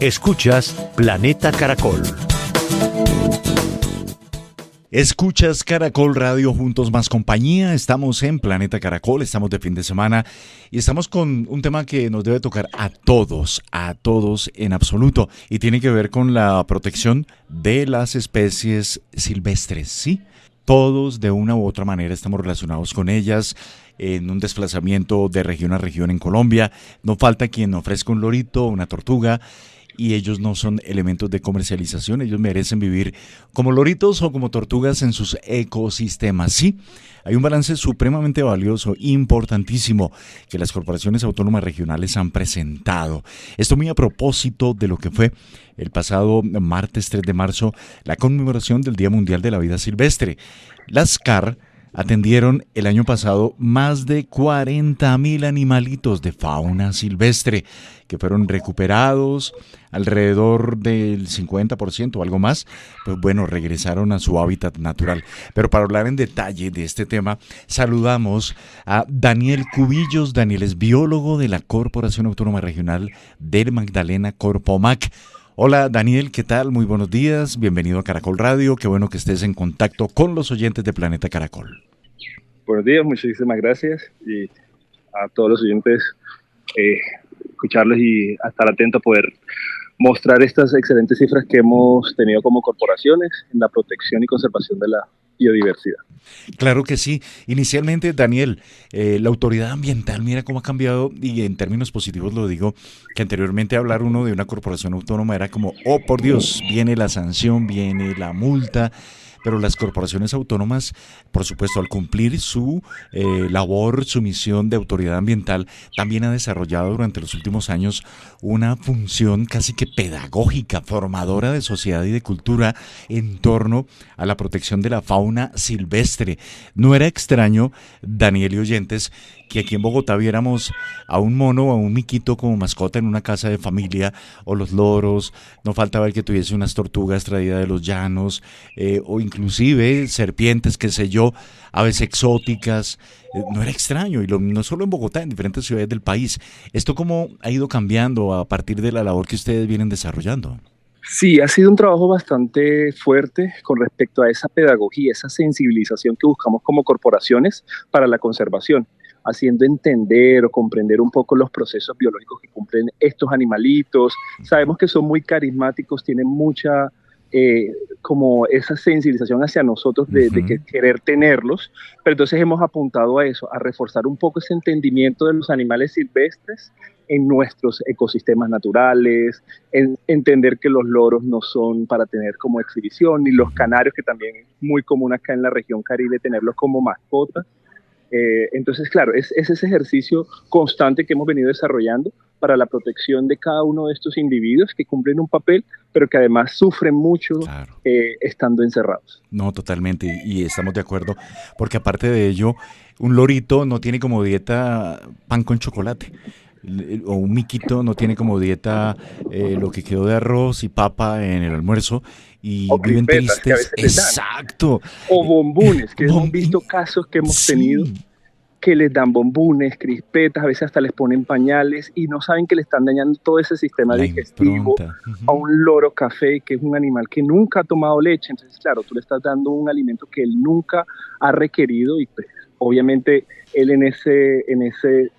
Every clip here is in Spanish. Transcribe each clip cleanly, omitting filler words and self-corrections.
Escuchas Planeta Caracol. Escuchas Caracol Radio, juntos más compañía. Estamos en Planeta Caracol, estamos de fin de semana y estamos con un tema que nos debe tocar a todos en absoluto, y tiene que ver con la protección de las especies silvestres, ¿sí? Todos de una u otra manera estamos relacionados con ellas en un desplazamiento de región a región en Colombia. No falta quien ofrezca un lorito, una tortuga, y ellos no son elementos de comercialización. Ellos merecen vivir como loritos o como tortugas en sus ecosistemas. Sí, hay un balance supremamente valioso, importantísimo, que las corporaciones autónomas regionales han presentado. Esto muy a propósito de lo que fue el pasado martes 3 de marzo, la conmemoración del Día Mundial de la Vida Silvestre. Las CAR atendieron el año pasado más de 40,000 animalitos de fauna silvestre que fueron recuperados. Alrededor del 50% o algo más, pues bueno, regresaron a su hábitat natural. Pero para hablar en detalle de este tema, saludamos a Daniel Cubillos. Daniel es biólogo de la Corporación Autónoma Regional del Magdalena, Corpomac. Hola Daniel, ¿qué tal? Muy buenos días, bienvenido a Caracol Radio, qué bueno que estés en contacto con los oyentes de Planeta Caracol. Buenos días, muchísimas gracias, y a todos los oyentes, escucharlos y estar atento a poder mostrar estas excelentes cifras que hemos tenido como corporaciones en la protección y conservación de la biodiversidad. Claro que sí. Inicialmente, Daniel, la autoridad ambiental, mira cómo ha cambiado, y en términos positivos lo digo, que anteriormente hablar uno de una corporación autónoma era como, oh por Dios, viene la sanción, viene la multa. Pero las corporaciones autónomas, por supuesto, al cumplir su labor, su misión de autoridad ambiental, también ha desarrollado durante los últimos años una función casi que pedagógica, formadora de sociedad y de cultura en torno a la protección de la fauna silvestre. No era extraño, Daniel y oyentes, que aquí en Bogotá viéramos a un mono o a un miquito como mascota en una casa de familia, o los loros. No falta ver que tuviese unas tortugas traídas de los llanos, o inclusive serpientes, qué sé yo, aves exóticas. No era extraño, y no solo en Bogotá, en diferentes ciudades del país. ¿Esto cómo ha ido cambiando a partir de la labor que ustedes vienen desarrollando? Sí, ha sido un trabajo bastante fuerte con respecto a esa pedagogía, esa sensibilización que buscamos como corporaciones para la conservación, haciendo entender o comprender un poco los procesos biológicos que cumplen estos animalitos. Sabemos que son muy carismáticos, tienen mucha como esa sensibilización hacia nosotros de que querer tenerlos, pero entonces hemos apuntado a eso, a reforzar un poco ese entendimiento de los animales silvestres en nuestros ecosistemas naturales, en entender que los loros no son para tener como exhibición, ni los canarios, que también es muy común acá en la región Caribe tenerlos como mascotas. Entonces, claro, es ese ejercicio constante que hemos venido desarrollando para la protección de cada uno de estos individuos que cumplen un papel, pero que además sufren mucho, claro, estando encerrados. No, totalmente, y estamos de acuerdo, porque aparte de ello, un lorito no tiene como dieta pan con chocolate, o un miquito no tiene como dieta lo que quedó de arroz y papa en el almuerzo, y o viven tristes. Exacto. O bombones, que hemos visto casos que hemos tenido que les dan bombones, crispetas, a veces hasta les ponen pañales y no saben que le están dañando todo ese sistema digestivo a un loro café, que es un animal que nunca ha tomado leche. Entonces, claro, tú le estás dando un alimento que él nunca ha requerido, y pues obviamente él en ese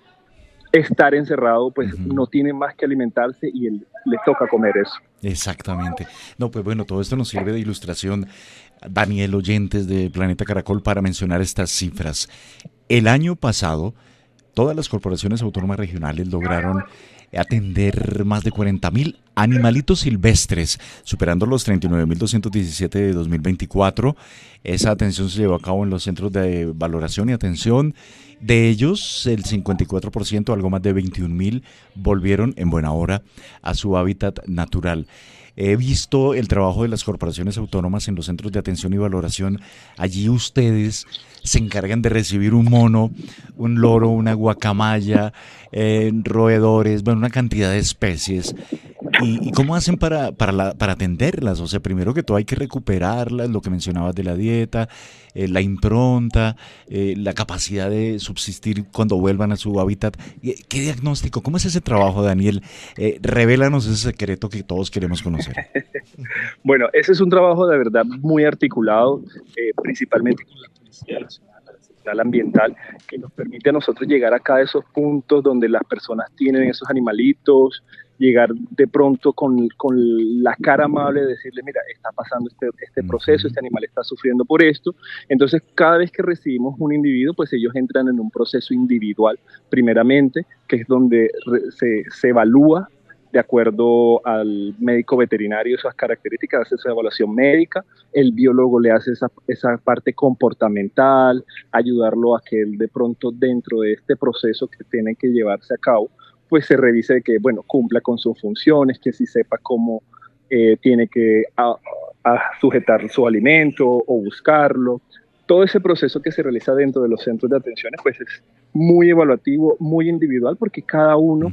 estar encerrado, pues no tiene más que alimentarse y él le toca comer eso. Exactamente. No, pues bueno, todo esto nos sirve de ilustración, Daniel, oyentes de Planeta Caracol, para mencionar estas cifras. El año pasado, todas las corporaciones autónomas regionales lograron atender más de 40,000 animalitos silvestres, superando los 39,217 de 2024. Esa atención se llevó a cabo en los centros de valoración y atención. De ellos, el 54%, algo más de 21,000, volvieron en buena hora a su hábitat natural. He visto el trabajo de las corporaciones autónomas en los centros de atención y valoración. Allí ustedes se encargan de recibir un mono, un loro, una guacamaya, roedores, bueno, una cantidad de especies. ¿Y cómo hacen para atenderlas? O sea, primero que todo hay que recuperarlas, lo que mencionabas de la dieta, la impronta, la capacidad de subsistir cuando vuelvan a su hábitat. ¿Qué diagnóstico? ¿Cómo es ese trabajo, Daniel? Revélanos ese secreto que todos queremos conocer. Bueno, ese es un trabajo de verdad muy articulado, principalmente con la Policía Nacional, la Central Ambiental, que nos permite a nosotros llegar a cada esos puntos donde las personas tienen esos animalitos, llegar de pronto con la cara amable de decirle, mira, está pasando este proceso, este animal está sufriendo por esto. Entonces, cada vez que recibimos un individuo, pues ellos entran en un proceso individual, primeramente, que es donde se evalúa de acuerdo al médico veterinario esas características, hace su evaluación médica, el biólogo le hace esa parte comportamental, ayudarlo a que él de pronto dentro de este proceso que tiene que llevarse a cabo, pues se revise que, bueno, cumpla con sus funciones, que sí sepa cómo tiene que sujetar su alimento o buscarlo. Todo ese proceso que se realiza dentro de los centros de atenciones, pues es muy evaluativo, muy individual, porque cada uno,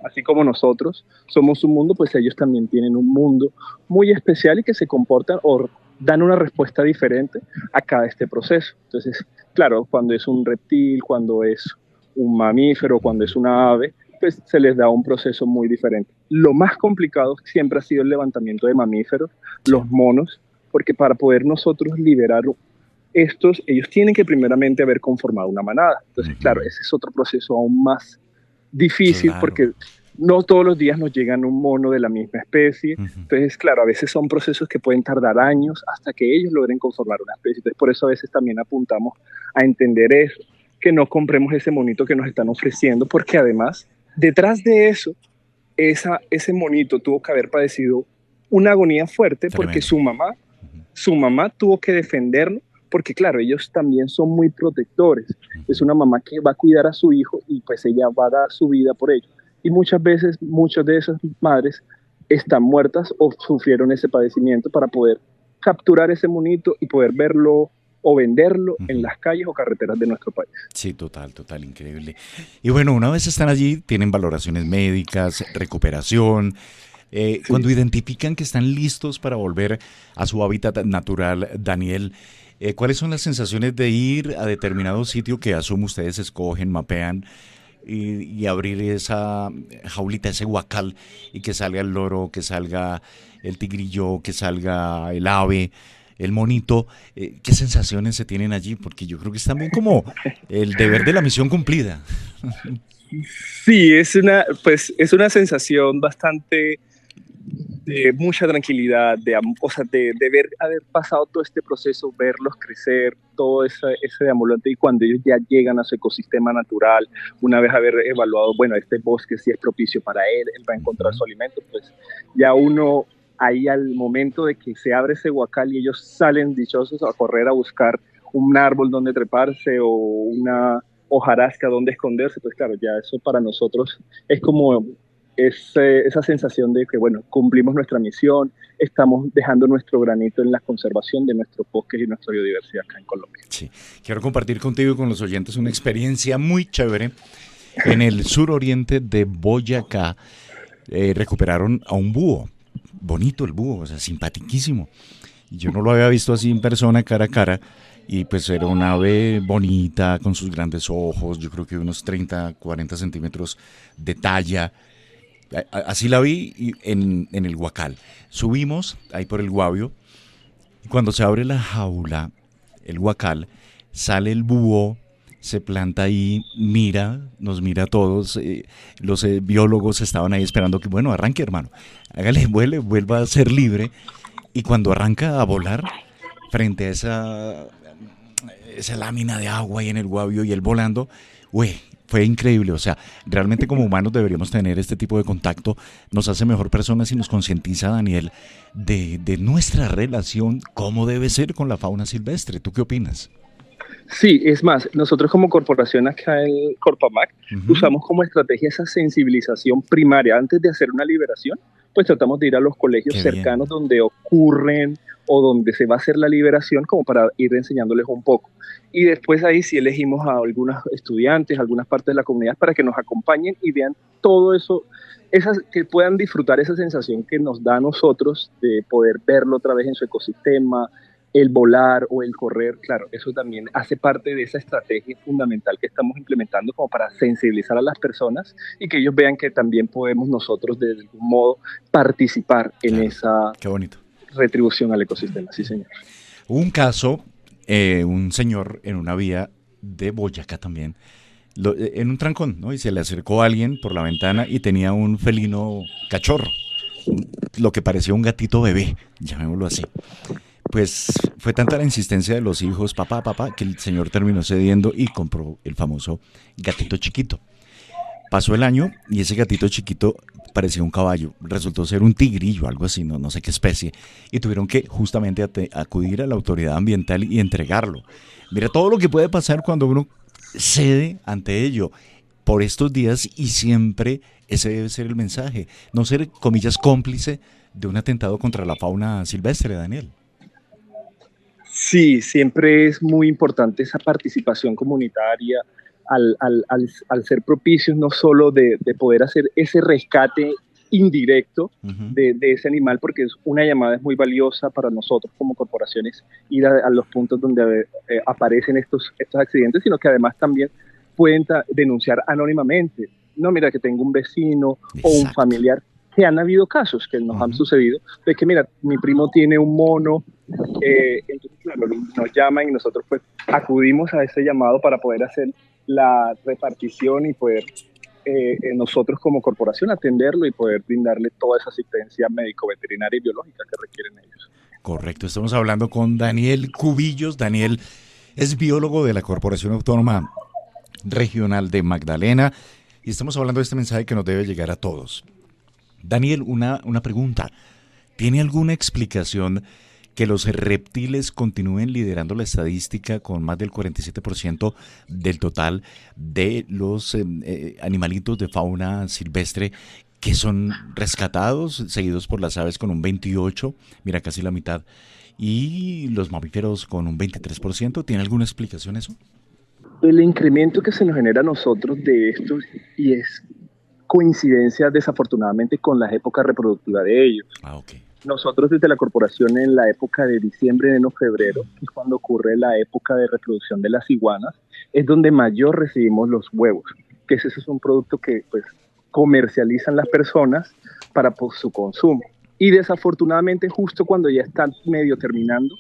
así como nosotros somos un mundo, pues ellos también tienen un mundo muy especial y que se comportan o dan una respuesta diferente a cada este proceso. Entonces, claro, cuando es un reptil, cuando es un mamífero, cuando es una ave, pues se les da un proceso muy diferente. Lo más complicado siempre ha sido el levantamiento de mamíferos, los monos, porque para poder nosotros liberar estos, ellos tienen que primeramente haber conformado una manada. Entonces, claro, ese es otro proceso aún más difícil, claro, porque no todos los días nos llegan un mono de la misma especie. Entonces, claro, a veces son procesos que pueden tardar años hasta que ellos logren conformar una especie. Entonces, por eso a veces también apuntamos a entender eso, que no compremos ese monito que nos están ofreciendo, porque además, detrás de eso, ese monito tuvo que haber padecido una agonía fuerte. Tremendo. Porque su mamá tuvo que defenderlo, porque claro, ellos también son muy protectores. Es una mamá que va a cuidar a su hijo y pues ella va a dar su vida por ello. Y muchas veces, muchas de esas madres están muertas o sufrieron ese padecimiento para poder capturar ese monito y poder verlo o venderlo en las calles o carreteras de nuestro país. Sí, total, increíble. Y bueno, una vez están allí, tienen valoraciones médicas, recuperación. Sí. Cuando identifican que están listos para volver a su hábitat natural, Daniel, ¿cuáles son las sensaciones de ir a determinado sitio que asumo ustedes escogen, mapean y abrir esa jaulita, ese huacal, y que salga el loro, que salga el tigrillo, que salga el ave, el monito? ¿Qué sensaciones se tienen allí? Porque yo creo que es también como el deber de la misión cumplida. Sí, es una sensación bastante de mucha tranquilidad, de haber pasado todo este proceso, verlos crecer, todo ese deambulante, y cuando ellos ya llegan a su ecosistema natural, una vez haber evaluado, bueno, este bosque sí es propicio para él va a encontrar su alimento, pues ya uno ahí al momento de que se abre ese huacal y ellos salen dichosos a correr a buscar un árbol donde treparse o una hojarasca donde esconderse, pues claro, ya eso para nosotros es como esa sensación de que, bueno, cumplimos nuestra misión, estamos dejando nuestro granito en la conservación de nuestros bosques y nuestra biodiversidad acá en Colombia. Sí, quiero compartir contigo y con los oyentes una experiencia muy chévere. En el suroriente de Boyacá recuperaron a un búho. Bonito el búho, o sea, simpaticísimo. Yo no lo había visto así en persona, cara a cara, y pues era un ave bonita, con sus grandes ojos, yo creo que unos 30, 40 centímetros de talla. Así la vi en el huacal. Subimos ahí por el Guavio, y cuando se abre la jaula, el huacal, sale el búho, se planta ahí, nos mira a todos. Los biólogos estaban ahí esperando que, bueno, arranque, hermano, hágale, vuelva a ser libre. Y cuando arranca a volar frente a esa lámina de agua ahí en el Guavio y él volando, fue increíble. O sea, realmente como humanos deberíamos tener este tipo de contacto. Nos hace mejor personas y nos concientiza, Daniel, de nuestra relación, cómo debe ser con la fauna silvestre. ¿Tú qué opinas? Sí, es más, nosotros como corporación acá en Corpamac usamos como estrategia esa sensibilización primaria antes de hacer una liberación, pues tratamos de ir a los colegios Qué cercanos bien. donde ocurren o donde se va a hacer la liberación, como para ir enseñándoles un poco. Y después ahí sí elegimos a algunos estudiantes, algunas partes de la comunidad para que nos acompañen y vean todo eso, que puedan disfrutar esa sensación que nos da a nosotros de poder verlo otra vez en su ecosistema, el volar o el correr. Claro, eso también hace parte de esa estrategia fundamental que estamos implementando como para sensibilizar a las personas y que ellos vean que también podemos nosotros de algún modo participar en Claro, esa qué bonito. retribución al ecosistema. Sí, señor. Hubo un caso, un señor en una vía de Boyacá también, en un trancón, ¿no? Y se le acercó a alguien por la ventana y tenía un felino cachorro, lo que parecía un gatito bebé, llamémoslo así. Pues fue tanta la insistencia de los hijos, papá, papá, que el señor terminó cediendo y compró el famoso gatito chiquito. Pasó el año y ese gatito chiquito parecía un caballo. Resultó ser un tigrillo, algo así, no sé qué especie. Y tuvieron que justamente acudir a la autoridad ambiental y entregarlo. Mira todo lo que puede pasar cuando uno cede ante ello por estos días y siempre ese debe ser el mensaje. No ser, comillas, cómplice de un atentado contra la fauna silvestre, Daniel. Sí, siempre es muy importante esa participación comunitaria al ser propicios no solo de poder hacer ese rescate indirecto Ujú. de ese animal, porque es una llamada es muy valiosa para nosotros como corporaciones ir a los puntos donde aparecen estos accidentes, sino que además también pueden denunciar anónimamente. No, mira que tengo un vecino o un Exacto. familiar, que han habido casos que nos han Ujú. sucedido, de que mira, mi primo tiene un mono, entonces claro, nos llaman y nosotros pues acudimos a ese llamado para poder hacer la repartición y poder nosotros como corporación atenderlo y poder brindarle toda esa asistencia médico, veterinaria y biológica que requieren ellos. Correcto, estamos hablando con Daniel Cubillos. Daniel es biólogo de la Corporación Autónoma Regional de Magdalena y estamos hablando de este mensaje que nos debe llegar a todos. Daniel, una pregunta. ¿Tiene alguna explicación que los reptiles continúen liderando la estadística con más del 47% del total de los animalitos de fauna silvestre que son rescatados, seguidos por las aves con un 28%, mira, casi la mitad, y los mamíferos con un 23%? ¿Tiene alguna explicación eso? El incremento que se nos genera a nosotros de esto y es coincidencia desafortunadamente con las épocas reproductivas de ellos. Ah, ok. Nosotros desde la corporación en la época de diciembre, enero, febrero, que es cuando ocurre la época de reproducción de las iguanas, es donde mayor recibimos los huevos, que ese es un producto que pues comercializan las personas para pues, su consumo. Y desafortunadamente justo cuando ya está medio terminando,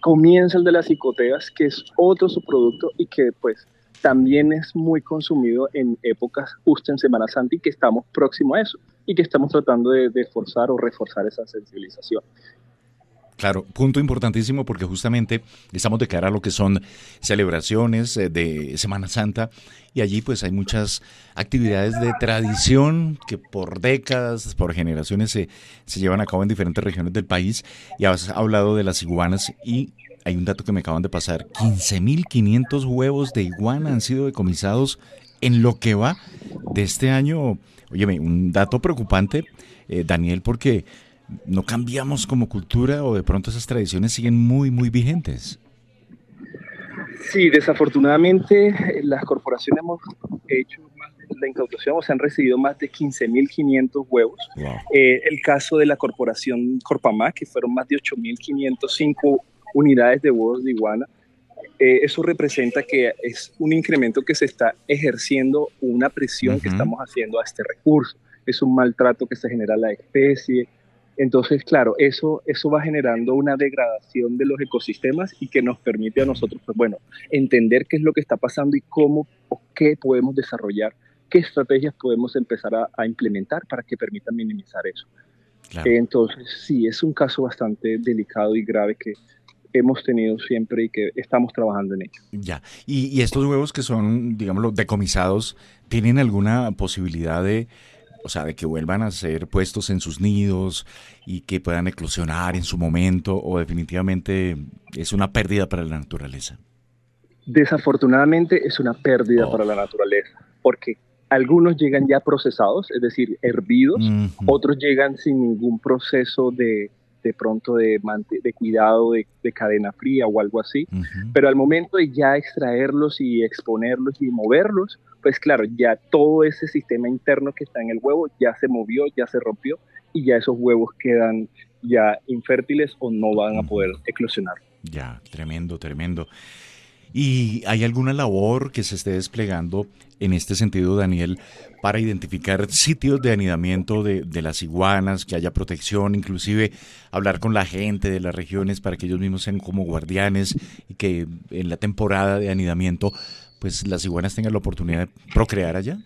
comienza el de las cicoteas, que es otro subproducto y que pues también es muy consumido en épocas justo en Semana Santa y que estamos próximo a eso y que estamos tratando de forzar o reforzar esa sensibilización. Claro, punto importantísimo porque justamente estamos de cara a lo que son celebraciones de Semana Santa y allí pues hay muchas actividades de tradición que por décadas, por generaciones se llevan a cabo en diferentes regiones del país y has hablado de las iguanas y hay un dato que me acaban de pasar, 15.500 huevos de iguana han sido decomisados en lo que va de este año. Óyeme, un dato preocupante, Daniel, porque no cambiamos como cultura o de pronto esas tradiciones siguen muy, muy vigentes. Sí, desafortunadamente las corporaciones hemos hecho más de la incautación, o sea, han recibido más de 15.500 huevos. Wow. El caso de la corporación Corpamá, que fueron más de 8.505 unidades de huevos de iguana. Eso representa que es un incremento que se está ejerciendo, una presión que Ujú. estamos haciendo a este recurso. Es un maltrato que se genera a la especie. Entonces, claro, eso va generando una degradación de los ecosistemas y que nos permite a nosotros, pues bueno, entender qué es lo que está pasando y cómo o qué podemos desarrollar, qué estrategias podemos empezar a implementar para que permitan minimizar eso. Claro, Entonces, sí, es un caso bastante delicado y grave que hemos tenido siempre y que estamos trabajando en ello. ya. Y estos huevos que son, digámoslo, decomisados, ¿tienen alguna posibilidad de, o sea, de que vuelvan a ser puestos en sus nidos y que puedan eclosionar en su momento o definitivamente es una pérdida para la naturaleza? Desafortunadamente es una pérdida Oh, para la naturaleza. ¿Por qué? Algunos llegan ya procesados, es decir, hervidos, Ujú, otros llegan sin ningún proceso de pronto de cuidado de cadena fría o algo así, ujú. pero al momento de ya extraerlos y exponerlos y moverlos, pues claro, ya todo ese sistema interno que está en el huevo ya se movió, ya se rompió y ya esos huevos quedan ya infértiles o no van a Ujú. poder eclosionar. Ya, tremendo, tremendo. ¿Y hay alguna labor que se esté desplegando en este sentido, Daniel, para identificar sitios de anidamiento de las iguanas, que haya protección, inclusive hablar con la gente de las regiones para que ellos mismos sean como guardianes y que en la temporada de anidamiento, pues las iguanas tengan la oportunidad de procrear allá?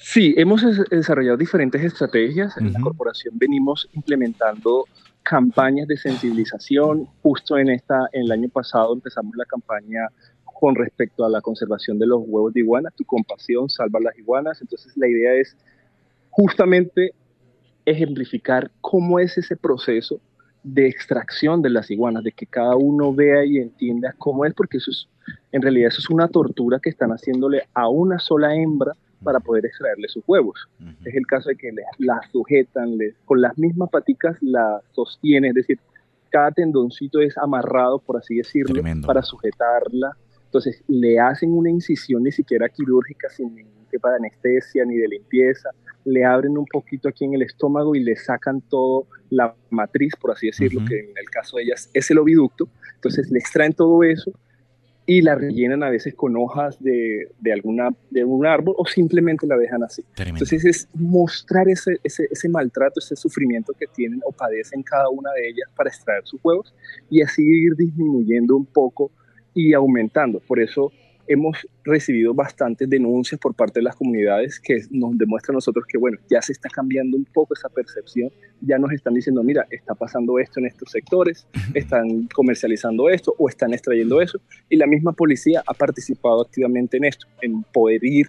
Sí, hemos desarrollado diferentes estrategias. En la Ujú, corporación venimos implementando campañas de sensibilización. Justo en el año pasado empezamos la campaña con respecto a la conservación de los huevos de iguana. Tu compasión salva las iguanas. Entonces la idea es justamente ejemplificar cómo es ese proceso de extracción de las iguanas, de que cada uno vea y entienda cómo es, porque en realidad eso es una tortura que están haciéndole a una sola hembra para ujú, poder extraerle sus huevos. ujú. Es el caso de que la sujetan, con las mismas paticas la sostienen, es decir, cada tendoncito es amarrado, por así decirlo, Tremendo. para sujetarla. Entonces le hacen una incisión ni siquiera quirúrgica, sin ningún tipo de anestesia ni de limpieza, le abren un poquito aquí en el estómago y le sacan todo la matriz, por así decirlo, Ujú. que en el caso de ellas es el oviducto. Entonces le extraen todo eso y la rellenan a veces con hojas de un árbol o simplemente la dejan así. Tremendo. Entonces es mostrar ese maltrato, ese sufrimiento que tienen o padecen cada una de ellas para extraer sus huevos y así ir disminuyendo un poco y aumentando. Por eso hemos recibido bastantes denuncias por parte de las comunidades que nos demuestran a nosotros que, bueno, ya se está cambiando un poco esa percepción, ya nos están diciendo, mira, está pasando esto en estos sectores, están comercializando esto o están extrayendo eso, y la misma policía ha participado activamente en esto, en poder ir,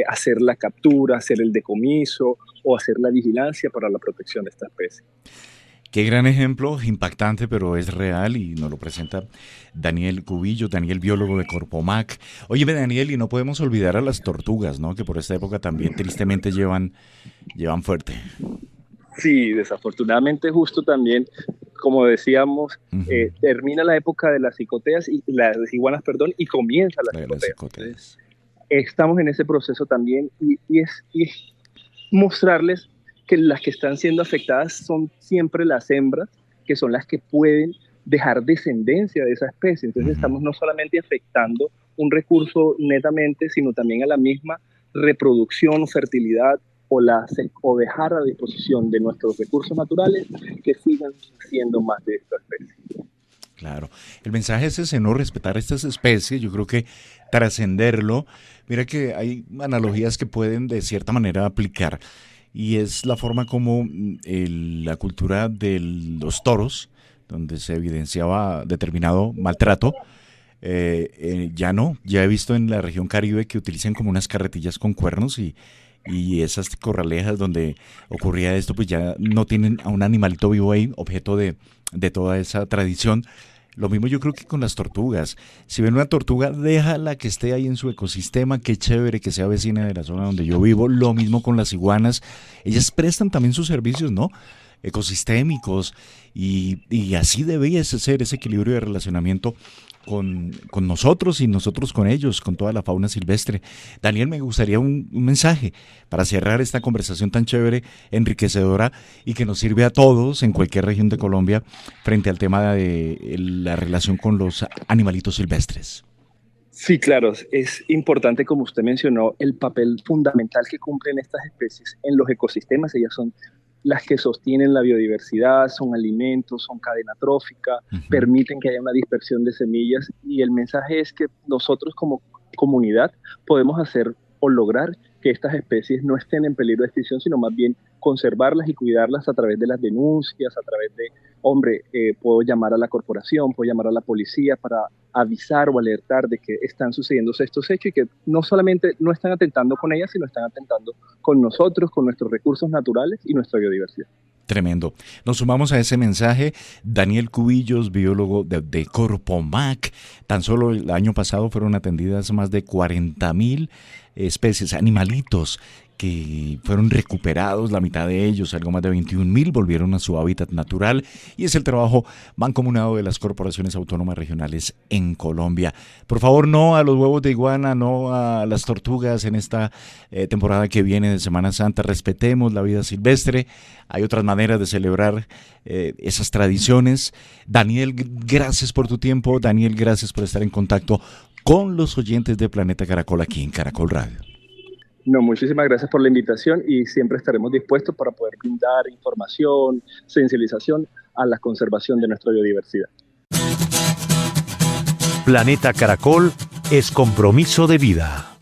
hacer la captura, hacer el decomiso o hacer la vigilancia para la protección de esta especie. Qué gran ejemplo, impactante, pero es real y nos lo presenta Daniel Cubillo, Daniel, biólogo de Corpomac. Óyeme, Daniel, y no podemos olvidar a las tortugas, ¿no? Que por esta época también tristemente llevan fuerte. Sí, desafortunadamente justo también, como decíamos, Ujú. termina la época de las cicoteas y las iguanas, perdón, y comienza la La de las cicotea. Entonces, cicotas. estamos en ese proceso también y es mostrarles que las que están siendo afectadas son siempre las hembras, que son las que pueden dejar descendencia de esa especie. Entonces Ujú. estamos no solamente afectando un recurso netamente, sino también a la misma reproducción, fertilidad o dejar a disposición de nuestros recursos naturales que sigan siendo más de esta especie. Claro. El mensaje es ese, no respetar estas especies, yo creo que trascenderlo. Mira que hay analogías que pueden de cierta manera aplicar y es la forma como la cultura de los toros, donde se evidenciaba determinado maltrato, ya no, ya he visto en la región Caribe que utilizan como unas carretillas con cuernos y esas corralejas donde ocurría esto, pues ya no tienen a un animalito vivo ahí, objeto de toda esa tradición. Lo mismo yo creo que con las tortugas. Si ven una tortuga, déjala que esté ahí en su ecosistema, qué chévere que sea vecina de la zona donde yo vivo. Lo mismo con las iguanas. Ellas prestan también sus servicios, ¿no? Ecosistémicos y así debía ser ese equilibrio de relacionamiento con nosotros y nosotros con ellos, con toda la fauna silvestre. Daniel, me gustaría un mensaje para cerrar esta conversación tan chévere, enriquecedora y que nos sirve a todos en cualquier región de Colombia frente al tema de la relación con los animalitos silvestres. Sí, claro, es importante, como usted mencionó, el papel fundamental que cumplen estas especies en los ecosistemas. Ellas son las que sostienen la biodiversidad, son alimentos, son cadena trófica, Ujú. permiten que haya una dispersión de semillas y el mensaje es que nosotros como comunidad podemos hacer o lograr que estas especies no estén en peligro de extinción, sino más bien conservarlas y cuidarlas a través de las denuncias, a través de, hombre, puedo llamar a la corporación, puedo llamar a la policía para avisar o alertar de que están sucediendo estos hechos y que no solamente no están atentando con ellas, sino están atentando con nosotros, con nuestros recursos naturales y nuestra biodiversidad. Tremendo. Nos sumamos a ese mensaje. Daniel Cubillos, biólogo de Corpomac. Tan solo el año pasado fueron atendidas más de 40.000 especies, animalitos que fueron recuperados, la mitad de ellos, algo más de 21.000, volvieron a su hábitat natural, y es el trabajo mancomunado de las corporaciones autónomas regionales en Colombia. Por favor, no a los huevos de iguana, no a las tortugas en esta temporada que viene de Semana Santa. Respetemos la vida silvestre. Hay otras maneras de celebrar esas tradiciones. Daniel, gracias por tu tiempo. Daniel, gracias por estar en contacto con los oyentes de Planeta Caracol aquí en Caracol Radio. No, muchísimas gracias por la invitación y siempre estaremos dispuestos para poder brindar información, sensibilización a la conservación de nuestra biodiversidad. Planeta Caracol es compromiso de vida.